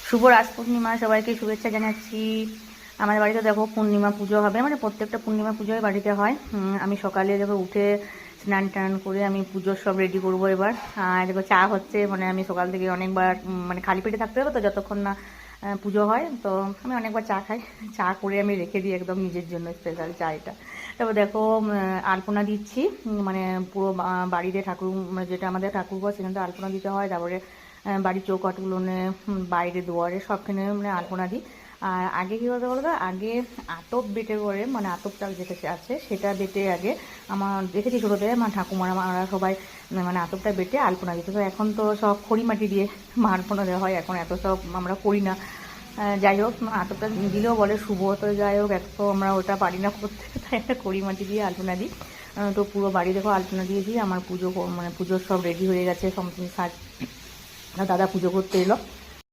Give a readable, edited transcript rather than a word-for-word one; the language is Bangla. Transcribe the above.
শুভ রাস পূর্ণিমা, সবাইকে শুভেচ্ছা জানাচ্ছি। আমাদের বাড়িতে দেখো পূর্ণিমা পুজো হবে, মানে প্রত্যেকটা পূর্ণিমা পুজোই বাড়িতে হয়। আমি সকালে দেখো উঠে স্নান টান করে আমি পুজোর সব রেডি করবো এবার। আর দেখো চা হচ্ছে, মানে আমি সকাল থেকে অনেকবার মানে খালি পেটে থাকতে হবে তো যতক্ষণ না পুজো হয়, তো আমি অনেকবার চা খাই। চা করে আমি রেখে দিই একদম নিজের জন্য স্পেশাল চা এটা। তারপর দেখো আলপনা দিচ্ছি, মানে পুরো বাড়িতে ঠাকুর, মানে যেটা আমাদের ঠাকুরঘর সেখানে তো আলপনা দিতে হয়। তারপরে বাড়ির চৌকাঠগুলোনে, বাইরে দুয়ারে সবখানে মানে আলপনা দিই। আর আগে কী হতো বলতো, আগে আতপ বেটে করে, মানে আতপ চাল যেটা আছে সেটা বেটে আগে আমার দেখেছি ছোটোতে আমার ঠাকুমারা সবাই মানে আতপটা বেটে আলপনা দিত। তো এখন তো সব খড়ি মাটি দিয়ে আলপনা দেওয়া হয়, এখন এত সব আমরা করি না। যাই হোক, আতপটা দিলেও বলে শুভ, তো যাই হোক এক তো আমরা ওটা পারি না করতে, তাই একটা খড়ি মাটি দিয়ে আলপনা দিই। তো পুরো বাড়ি দেখো আলপনা দিয়েছি। আমার পুজো মানে পুজোর সব রেডি হয়ে গেছে, সমস্ত সাজ দাদা পুজো করতে এলো।